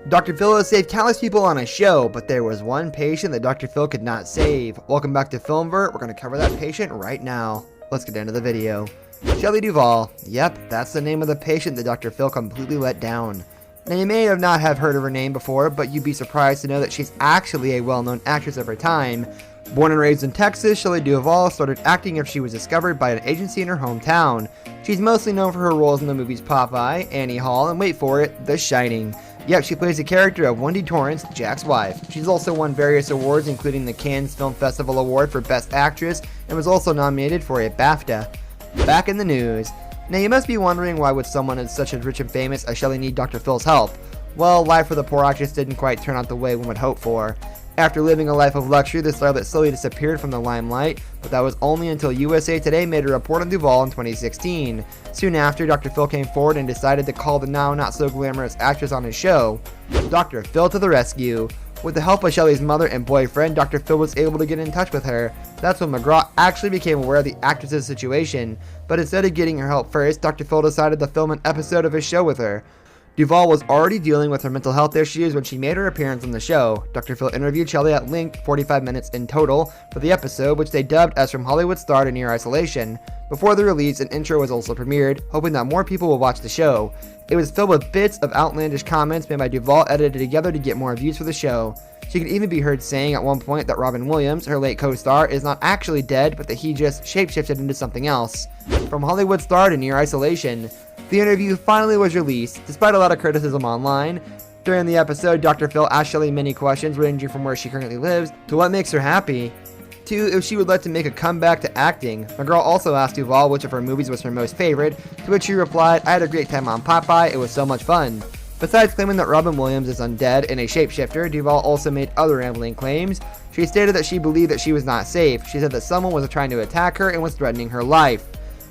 Dr. Phil has saved countless people on his show, but there was one patient that Dr. Phil could not save. Welcome back to Vert. We're going to cover that patient right now. Let's get into the video. Shelley Duvall. Yep, that's the name of the patient that Dr. Phil completely let down. Now, you may not have heard of her name before, but you'd be surprised to know that she's actually a well-known actress of her time. Born and raised in Texas, Shelley Duvall started acting after she was discovered by an agency in her hometown. She's mostly known for her roles in the movies Popeye, Annie Hall, and wait for it, The Shining. Yep, she plays the character of Wendy Torrance, Jack's wife. She's also won various awards, including the Cannes Film Festival Award for Best Actress, and was also nominated for a BAFTA. Back in the news. Now, you must be wondering, why would someone as such as rich and famous as Shelley need Dr. Phil's help? Well, life for the poor actress didn't quite turn out the way one would hope for. After living a life of luxury, the starlet slowly disappeared from the limelight, but that was only until USA Today made a report on Duvall in 2016. Soon after, Dr. Phil came forward and decided to call the now not-so-glamorous actress on his show. Dr. Phil to the rescue. With the help of Shelley's mother and boyfriend, Dr. Phil was able to get in touch with her. That's when McGraw actually became aware of the actress's situation, but instead of getting her help first, Dr. Phil decided to film an episode of his show with her. Duvall was already dealing with her mental health issues when she made her appearance on the show. Dr. Phil interviewed Shelley at length, 45 minutes in total, for the episode, which they dubbed as From Hollywood Star to Near Isolation. Before the release, an intro was also premiered, hoping that more people will watch the show. It was filled with bits of outlandish comments made by Duvall edited together to get more views for the show. She could even be heard saying at one point that Robin Williams, her late co-star, is not actually dead, but that he just shapeshifted into something else. From Hollywood Star to Near Isolation. The interview finally was released, despite a lot of criticism online. During the episode, Dr. Phil asked Shelley many questions ranging from where she currently lives to what makes her happy, to if she would like to make a comeback to acting. McGraw also asked Duvall which of her movies was her most favorite, to which she replied, "I had a great time on Popeye, it was so much fun." Besides claiming that Robin Williams is undead and a shapeshifter, Duvall also made other rambling claims. She stated that she believed that she was not safe. She said that someone was trying to attack her and was threatening her life.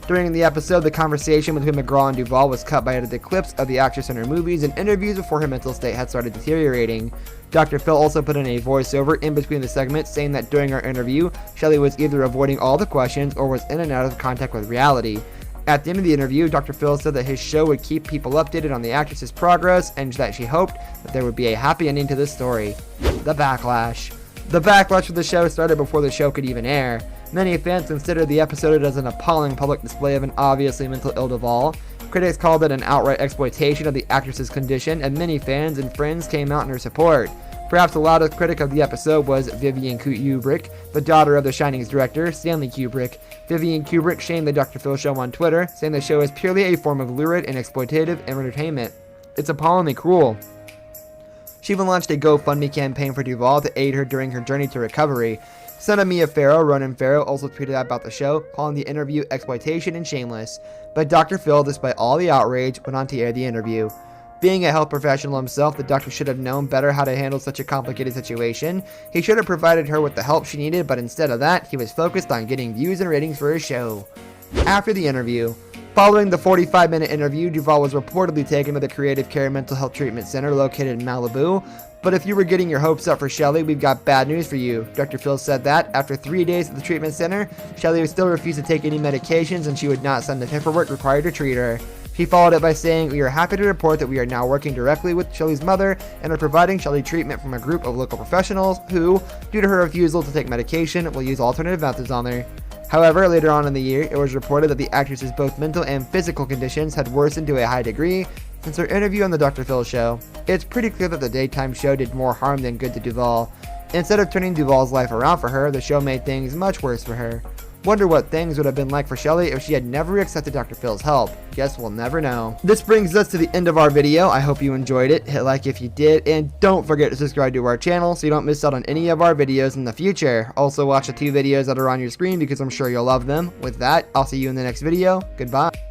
During the episode, the conversation between McGraw and Duvall was cut by edited clips of the actress in her movies and interviews before her mental state had started deteriorating. Dr. Phil also put in a voiceover in between the segments saying that during our interview, Shelley was either avoiding all the questions or was in and out of contact with reality. At the end of the interview, Dr. Phil said that his show would keep people updated on the actress's progress and that she hoped that there would be a happy ending to this story. The backlash. The backlash for the show started before the show could even air. Many fans considered the episode as an appalling public display of an obviously mental ill Duvall. Critics called it an outright exploitation of the actress's condition, and many fans and friends came out in her support. Perhaps the loudest critic of the episode was Vivian Kubrick, the daughter of The Shining's director, Stanley Kubrick. Vivian Kubrick shamed the Dr. Phil show on Twitter, saying the show is purely a form of lurid and exploitative entertainment. It's appallingly cruel. She even launched a GoFundMe campaign for Duvall to aid her during her journey to recovery. Son of Mia Farrow, Ronan Farrow, also tweeted about the show, calling the interview exploitation and shameless. But Dr. Phil, despite all the outrage, went on to air the interview. Being a health professional himself, the doctor should have known better how to handle such a complicated situation. He should have provided her with the help she needed, but instead of that, he was focused on getting views and ratings for his show. After the interview. Following the 45-minute interview, Duvall was reportedly taken to the Creative Care Mental Health Treatment Center located in Malibu. But if you were getting your hopes up for Shelley, we've got bad news for you. Dr. Phil said that, after 3 days at the treatment center, Shelley would still refuse to take any medications and she would not send the paperwork required to treat her. She followed it by saying, "We are happy to report that we are now working directly with Shelley's mother and are providing Shelley treatment from a group of local professionals who, due to her refusal to take medication, will use alternative methods on her." However, later on in the year, it was reported that the actress's both mental and physical conditions had worsened to a high degree since her interview on the Dr. Phil show. It's pretty clear that the daytime show did more harm than good to Duvall. Instead of turning Duvall's life around for her, the show made things much worse for her. Wonder what things would have been like for Shelley if she had never accepted Dr. Phil's help. Guess we'll never know. This brings us to the end of our video. I hope you enjoyed it. Hit like if you did, and don't forget to subscribe to our channel so you don't miss out on any of our videos in the future. Also watch the 2 videos that are on your screen because I'm sure you'll love them. With that, I'll see you in the next video. Goodbye.